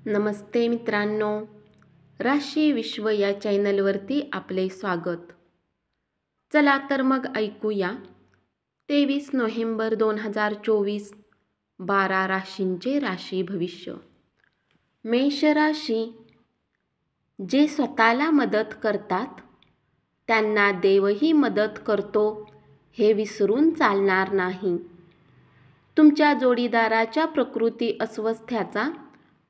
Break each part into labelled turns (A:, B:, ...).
A: नमस्ते मित्रांनो, राशी विश्व या चॅनलवरती आपले स्वागत. चला तर मग ऐकूया 23 नोव्हेंबर 2024 12 राशींचे राशी भविष्य. मेष राशी. जे स्वतःला मदत करतात त्यांना देवही मदत करतो हे विसरून चालणार नाही. तुमच्या जोडीदाराच्या प्रकृती अस्वस्थ्याचा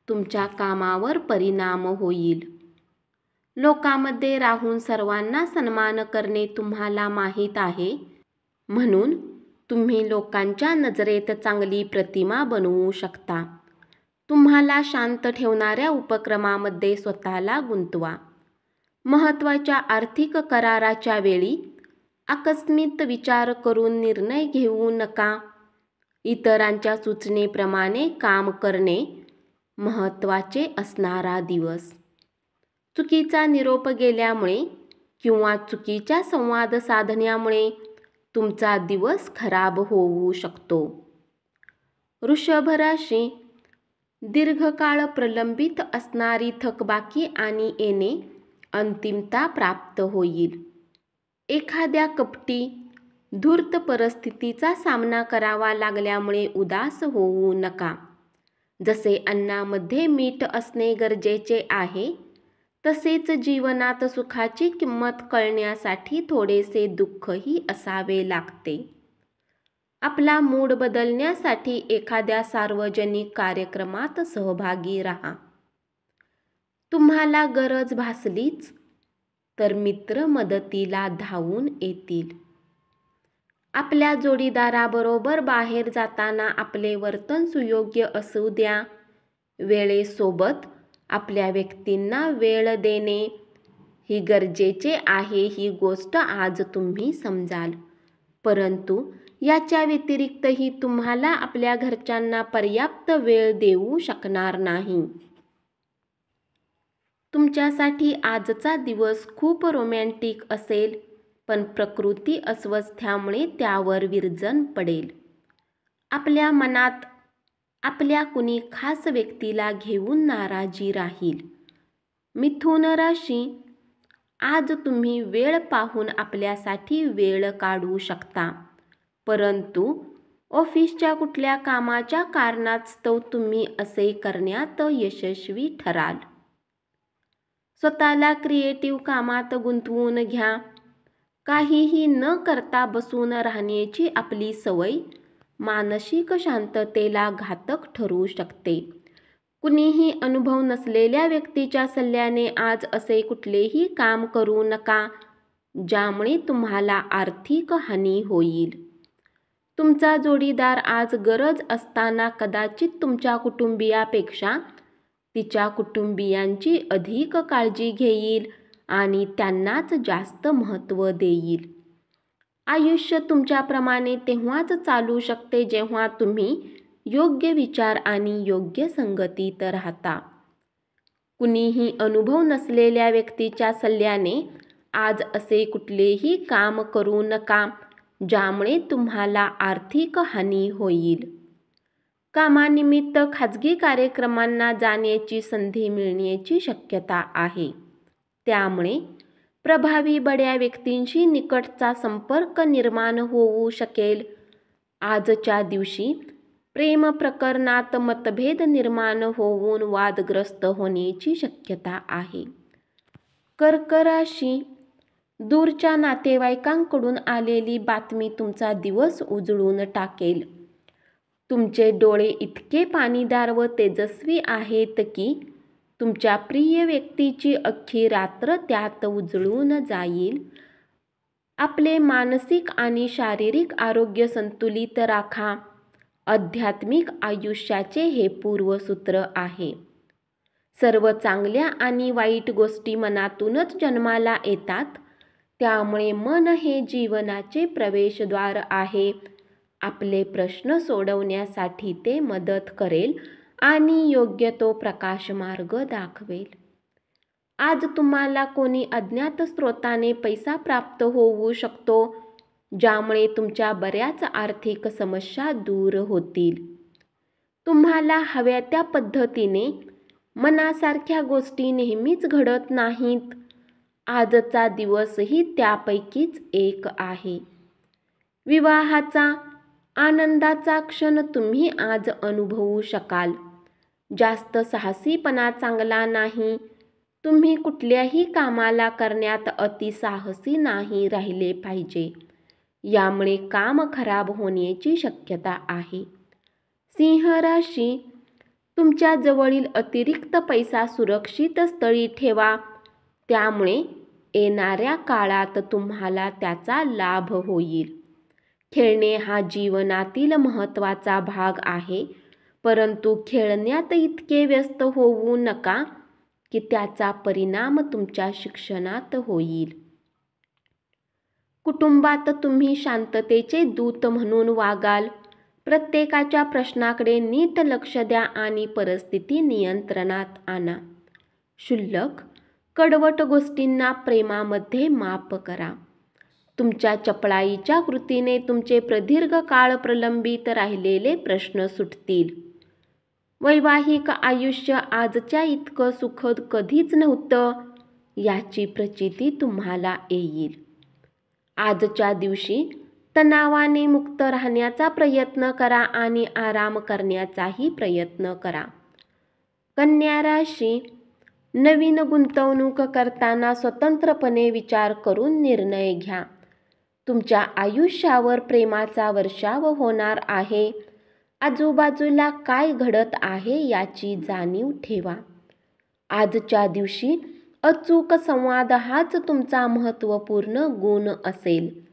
A: तुमच्या कामावर परिणाम होईल. लोकांमध्ये राहून सर्वांना सन्मान करणे तुम्हाला माहीत आहे, म्हणून तुम्ही लोकांच्या नजरेत चांगली प्रतिमा बनवू शकता. तुम्हाला शांत ठेवणाऱ्या उपक्रमामध्ये स्वतःला गुंतवा. महत्त्वाच्या आर्थिक कराराच्या वेळी आकस्मिक विचार करून निर्णय घेऊ नका. इतरांच्या सूचनेप्रमाणे काम करणे महत्त्वाचे असणारा दिवस. चुकीचा निरोप गेल्यामुळे किंवा चुकीच्या संवाद साधण्यामुळे तुमचा दिवस खराब होऊ शकतो. वृषभ राशी. दीर्घकाळ प्रलंबित असणारी थकबाकी आणि येणे अंतिमता प्राप्त होईल. एखाद्या कपटी धूर्त परिस्थितीचा सामना करावा लागल्यामुळे उदास होऊ नका. जसे अन्नामध्ये मीठ असणे गरजेचे आहे, तसेच जीवनात सुखाची किंमत कळण्यासाठी थोडेसे दुःखही असावे लागते. आपला मूड बदलण्यासाठी एखाद्या सार्वजनिक कार्यक्रमात सहभागी राहा. तुम्हाला गरज भासलीच तर मित्र मदतीला धावून येतील. आपल्या जोडीदाराबरोबर बाहेर जाताना आपले वर्तन सुयोग्य असू द्या. वेळेसोबत आपल्या व्यक्तींना वेळ देणे ही गरजेचे आहे ही गोष्ट आज तुम्ही समजाल, परंतु याच्या व्यतिरिक्तही तुम्हाला आपल्या घरच्यांना पर्याप्त वेळ देऊ शकणार नाही. तुमच्यासाठी आजचा दिवस खूप रोमॅन्टिक असेल, पण प्रकृती अस्वस्थ्यामुळे त्यावर विरजण पडेल. आपल्या मनात आपल्या कुणी खास व्यक्तीला घेऊन नाराजी राहील. मिथुन राशी. आज तुम्ही वेळ पाहून आपल्यासाठी वेळ काढू शकता, परंतु ऑफिसच्या कुठल्या कामाच्या कारणास्तव तुम्ही असे करण्यात यशस्वी ठराल. स्वतःला क्रिएटिव्ह कामात गुंतवून घ्या. काहीही न करता बसून राहण्याची आपली सवय मानसिक शांततेला घातक ठरू शकते. कुणीही अनुभव नसलेल्या व्यक्तीच्या सल्ल्याने आज असे कुठलेही काम करू नका, ज्यामुळे तुम्हाला आर्थिक हानी होईल. तुमचा जोडीदार आज गरज असताना कदाचित तुमच्या कुटुंबियापेक्षा तिच्या कुटुंबियांची अधिक काळजी घेईल आणि त्यांनाच जास्त महत्त्व देईल. आयुष्य तुमच्याप्रमाणे तेव्हाच चालू शकते जेव्हा तुम्ही योग्य विचार आणि योग्य संगतीत राहता. कुणीही अनुभव नसलेल्या व्यक्तीच्या सल्ल्याने आज असे कुठलेही काम करू नका, ज्यामुळे तुम्हाला आर्थिक हानी होईल. कामानिमित्त खाजगी कार्यक्रमांना जाण्याची संधी मिळण्याची शक्यता आहे, त्यामुळे प्रभावी बड्या व्यक्तींशी निकटचा संपर्क निर्माण होऊ शकेल. आजच्या दिवशी प्रेम प्रकरणात मतभेद निर्माण होऊन वादग्रस्त होण्याची शक्यता आहे. कर्क राशी. दूरच्या नातेवाईकांकडून आलेली बातमी तुमचा दिवस उजळून टाकेल. तुमचे डोळे इतके पाणीदार व तेजस्वी आहेत की तुमच्या प्रिय व्यक्तीची अख्खी रात्र त्यात उजळून जाईल. आपले मानसिक आणि शारीरिक आरोग्य संतुलित राखा. आध्यात्मिक आयुष्याचे हे पूर्वसूत्र आहे. सर्व चांगल्या आणि वाईट गोष्टी मनातूनच जन्माला येतात, त्यामुळे मन हे जीवनाचे प्रवेशद्वार आहे. आपले प्रश्न सोडवण्यासाठी ते मदत करेल आणि योग्य तो प्रकाशमार्ग दाखवेल. आज तुम्हाला कोणी अज्ञात स्रोताने पैसा प्राप्त होऊ शकतो, ज्यामुळे तुमच्या बऱ्याच आर्थिक समस्या दूर होतील. तुम्हाला हव्या त्या पद्धतीने मनासारख्या गोष्टी नेहमीच घडत नाहीत. आजचा दिवसही त्यापैकीच एक आहे. विवाहाचा आनंदाचा क्षण तुम्ही आज अनुभवू शकाल. जास्त साहसीपणा चांगला नाही. तुम्ही कुठल्याही कामाला करण्यात अतिसाहसी नाही राहिले पाहिजे. यामुळे काम खराब होण्याची शक्यता आहे. सिंह राशी, तुमच्या जवळील अतिरिक्त पैसा सुरक्षित स्थळी ठेवा. त्यामुळे येणाऱ्या काळात तुम्हाला त्याचा लाभ होईल. खेळणे हा जीवनातील महत्त्वाचा भाग आहे, परंतु खेळण्यात इतके व्यस्त होऊ नका की त्याचा परिणाम तुमच्या शिक्षणात होईल. कुटुंबात तुम्ही शांततेचे दूत म्हणून वागाल. प्रत्येकाच्या प्रश्नाकडे नीट लक्ष द्या आणि परिस्थिती नियंत्रणात आणा. क्षुल्लक, कडवट गोष्टींना प्रेमामध्ये माफ करा. तुमच्या चपळाईच्या कृतीने तुमचे प्रदीर्घ काळ प्रलंबित राहिलेले प्रश्न सुटतील. वैवाहिक आयुष्य आजच्या इतकं सुखद कधीच नव्हतं याची प्रचिती तुम्हाला येईल. आजच्या दिवशी तणावाने मुक्त राहण्याचा प्रयत्न करा आणि आराम करण्याचाही प्रयत्न करा. कन्या राशी, नवीन गुंतवणूक करताना स्वतंत्रपणे विचार करून निर्णय घ्या. तुमच्या आयुष्यावर प्रेमाचा वर्षाव होणार आहे. आजूबाजूला काय घडत आहे याची जाणीव ठेवा. आजच्या दिवशी अचूक संवाद हाच तुमचा महत्त्वपूर्ण गुण असेल.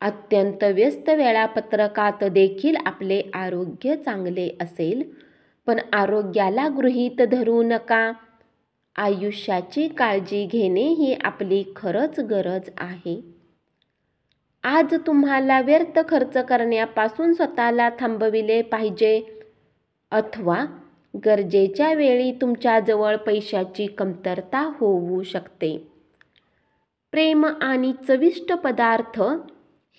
A: अत्यंत व्यस्त वेळापत्रकात देखील आपले आरोग्य चांगले असेल, पण आरोग्याला गृहीत धरू नका. आयुष्याची काळजी घेणे ही आपली खरंच गरज आहे. आज तुम्हाला व्यर्थ खर्च करण्यापासून स्वतःला थांबविले पाहिजे, अथवा गरजेच्या वेळी तुमच्याजवळ पैशाची कमतरता होऊ शकते. प्रेम आणि चविष्ट पदार्थ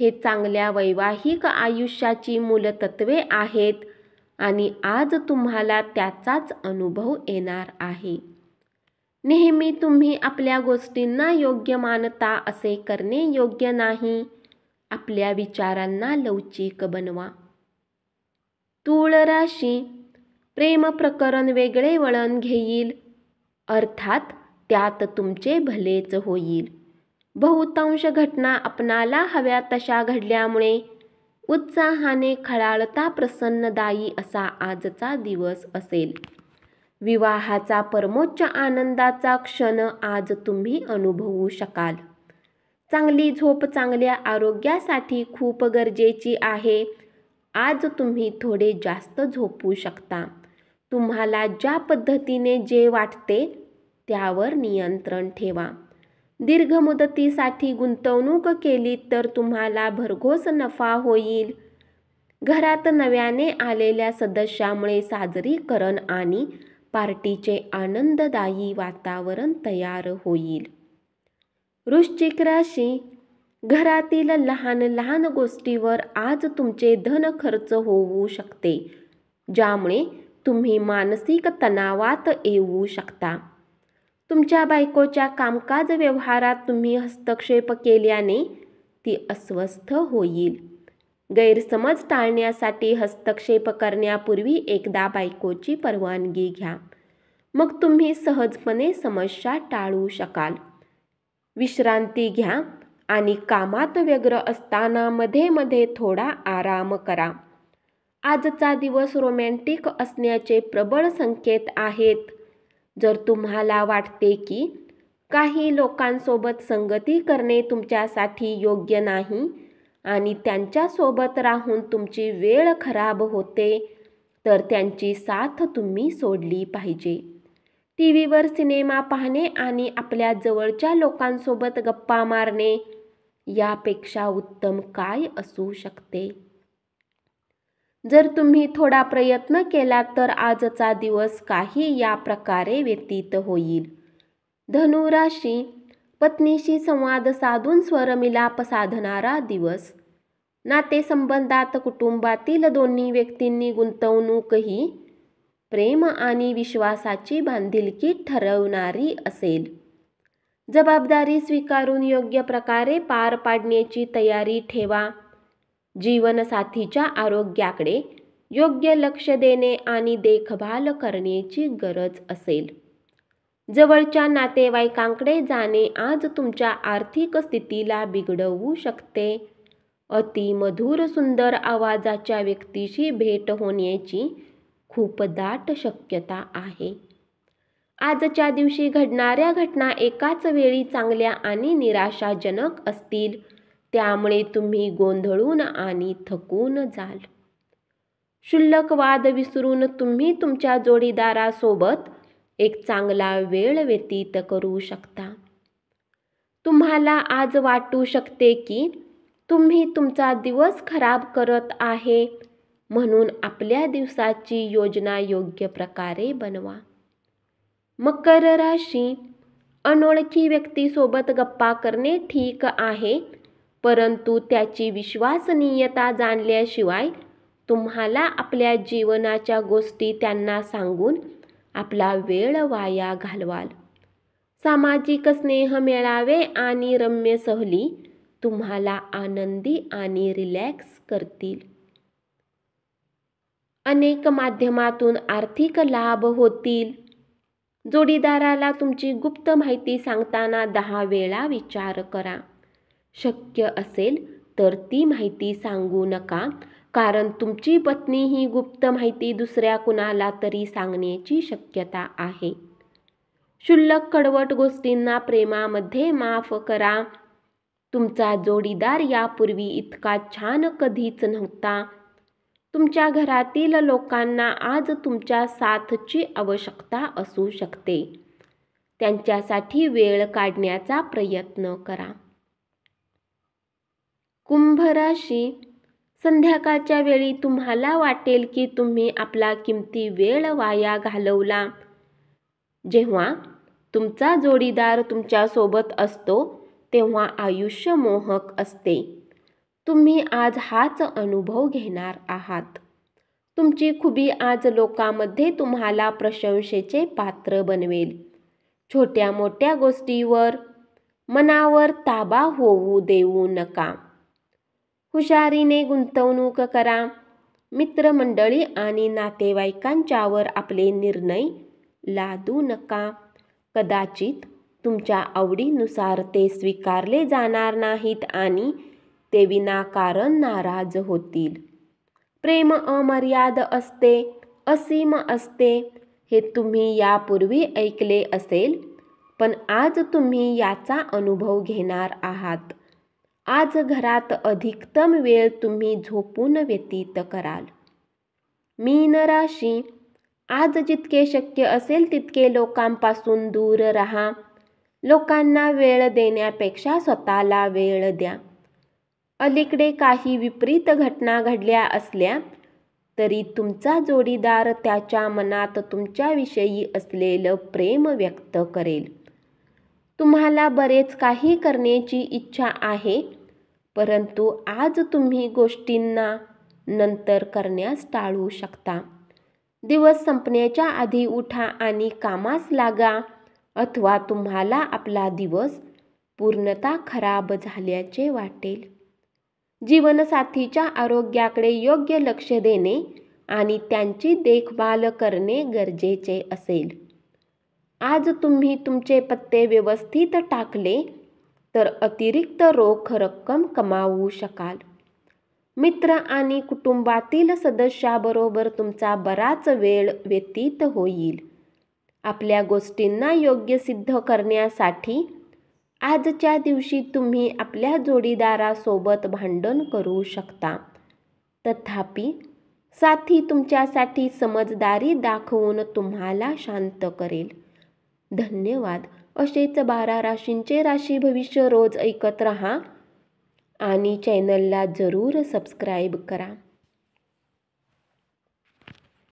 A: हे चांगल्या वैवाहिक आयुष्याची मूलतत्वे आहेत आणि आज तुम्हाला त्याचाच अनुभव येणार आहे. नेहमी तुम्ही आपल्या गोष्टींना योग्य मानता असे करणे योग्य नाही. आपल्या विचारांना लवचिक बनवा. तूळ राशी, प्रेम प्रकरण वेगळे वळण घेईल, अर्थात त्यात तुमचे भलेच होईल. बहुतांश घटना आपणाला हव्या तशा घडल्यामुळे उत्साहाने खळाळता प्रसन्नदायी असा आजचा दिवस असेल. विवाहाचा परमोच्च आनंदाचा क्षण आज तुम्ही अनुभवू शकाल. चांगली झोप चांगल्या आरोग्यासाठी खूप गरजेची आहे. आज तुम्ही थोडे जास्त झोपू शकता. तुम्हाला ज्या पद्धतीने जे वाटते त्यावर नियंत्रण ठेवा. दीर्घ मुदतीसाठी गुंतवणूक केली तर तुम्हाला भरघोस नफा होईल. घरात नव्याने आलेल्या सदस्यामुळे साजरीकरण आणि पार्टीचे आनंददायी वातावरण तयार होईल. वृश्चिक राशी, घरातील लहान लहान गोष्टीवर आज तुमचे धन खर्च होऊ शकते, ज्यामुळे तुम्ही मानसिक तणावात येऊ शकता. तुमच्या बायकोच्या कामकाज व्यवहारात तुम्ही हस्तक्षेप केल्याने ती अस्वस्थ होईल. गैरसमज टाळण्यासाठी हस्तक्षेप करण्यापूर्वी एकदा बायकोची परवानगी घ्या. मग तुम्ही सहजपणे समस्या टाळू शकाल. विश्रांती घ्या आणि कामात व्यग्र असताना मध्ये मध्ये थोडा आराम करा. आजचा दिवस रोमॅन्टिक असण्याचे प्रबळ संकेत आहेत. जर तुम्हाला वाटते की काही लोकांसोबत संगती करणे तुमच्यासाठी योग्य नाही आणि त्यांच्यासोबत राहून तुमची वेळ खराब होते, तर त्यांची साथ तुम्ही सोडली पाहिजे. टीव्हीवर सिनेमा पाहणे आणि आपल्या जवळच्या लोकांसोबत गप्पा मारणे यापेक्षा उत्तम काय असू शकते. जर तुम्ही थोडा प्रयत्न केला तर आजचा दिवस काही या प्रकारे व्यतीत होईल. धनु राशी, पत्नीशी संवाद साधून स्वरमिलाप साधणारा दिवस. नातेसंबंधात कुटुंबातील दोन्ही व्यक्तींनी गुंतवणूकही प्रेम आणि विश्वासाची बांधिलकी ठरवणारी असेल. जबाबदारी स्वीकारून योग्य प्रकारे पार पाडण्याची तयारी ठेवा. जीवनसाथीच्या आरोग्याकडे योग्य लक्ष देणे आणि देखभाल करण्याची गरज असेल. जवळच्या नातेवाईकांकडे जाणे आज तुमच्या आर्थिक स्थितीला बिघडवू शकते. अतिमधुर सुंदर आवाजाच्या व्यक्तीशी भेट होण्याची खूप दाट शक्यता आहे. आजच्या दिवशी घडणाऱ्या घटना एकाच वेळी चांगल्या आणि निराशाजनक असतील, त्यामुळे तुम्ही गोंधळून आणि थकून जाल. क्षुल्लक वाद विसरून तुम्ही तुमच्या जोडीदारासोबत एक चांगला वेळ व्यतीत करू शकता. तुम्हाला आज वाटू शकते की तुम्ही तुमचा दिवस खराब करत आहे, म्हणून आपल्या दिवसाची योजना योग्य प्रकारे बनवा. मकर राशी, अनोळखी व्यक्तीसोबत गप्पा करणे ठीक आहे, परंतु त्याची विश्वसनीयता जाणल्याशिवाय तुम्हाला आपल्या जीवनाच्या गोष्टी त्यांना सांगून आपला वेळ वाया घालवाल. सामाजिक स्नेह मेळावे आणि रम्य सहली तुम्हाला आनंदी आणि रिलॅक्स करतील. अनेक माध्यमातून आर्थिक लाभ होतील. जोडीदाराला तुमची गुप्त माहिती सांगताना 10 वेळा विचार करा. शक्य असेल तर ती माहिती सांगू नका, कारण तुमची पत्नी ही गुप्त माहिती दुसऱ्या कुणाला तरी सांगण्याची शक्यता आहे. क्षुल्लक कडवट गोष्टींना प्रेमामध्ये माफ करा. तुमचा जोडीदार यापूर्वी इतका छान कधीच नव्हता. तुमच्या घरातील लोकांना आज तुमच्या साथची आवश्यकता असू शकते. त्यांच्यासाठी वेळ काढण्याचा प्रयत्न करा. कुंभ राशी, संध्याकाळच्या वेळी तुम्हाला वाटेल की तुम्ही आपला किमती वेळ वाया घालवला. जेव्हा तुमचा जोडीदार तुमच्यासोबत असतो तेव्हा आयुष्य मोहक असते. तुम्ही आज हाच अनुभव घेणार आहात. तुमची खुबी आज लोकांमध्ये तुम्हाला प्रशंसेचे पात्र बनवेल. छोट्या मोठ्या गोष्टीवर मनावर ताबा होऊ देऊ नका. हुशारीने गुंतवणूक करा. मित्रमंडळी आणि नातेवाईकांच्यावर आपले निर्णय लादू नका. कदाचित तुमच्या आवडीनुसार ते स्वीकारले जाणार नाहीत आणि ते विनाकारण नाराज होतील. प्रेम अमर्याद असते, असीम असते हे तुम्ही यापूर्वी ऐकले असेल, पण आज तुम्ही याचा अनुभव घेणार आहात. आज घरात अधिकतम वेळ तुम्ही झोपून व्यतीत कराल. मीन राशी, आज जितके शक्य असेल तितके लोकांपासून दूर राहा. लोकांना वेळ देण्यापेक्षा स्वतःला वेळ द्या. अलीकडे काही विपरीत घटना घडल्या असल्या तरी तुमचा जोडीदार त्याच्या मनात तुमच्याविषयी असलेलं प्रेम व्यक्त करेल. तुम्हाला बरेच काही करण्याची इच्छा आहे, परंतु आज तुम्ही गोष्टींना नंतर करण्यास टाळू शकता. दिवस संपण्याच्या आधी उठा आणि कामास लागा, अथवा तुम्हाला आपला दिवस पूर्णतः खराब झाल्याचे वाटेल. जीवनसाथीच्या आरोग्याकडे योग्य लक्ष देणे आणि त्यांची देखभाल करणे गरजेचे असेल. आज तुम्ही तुमचे पत्ते व्यवस्थित टाकले तर अतिरिक्त रोख रक्कम कमावू शकाल. मित्र आणि कुटुंबातील सदस्याबरोबर तुमचा बराच वेळ व्यतीत होईल. आपल्या गोष्टींना योग्य सिद्ध करण्यासाठी आजच्या दिवशी तुम्ही आपल्या जोडीदारासोबत भांडण करू शकता. तथापि साथी तुमच्यासाठी समजदारी दाखवून तुम्हाला शांत करेल. धन्यवाद. असेच 12 राशींचे राशी भविष्य रोज ऐकत रहा आणि चॅनलला जरूर सबस्क्राईब करा.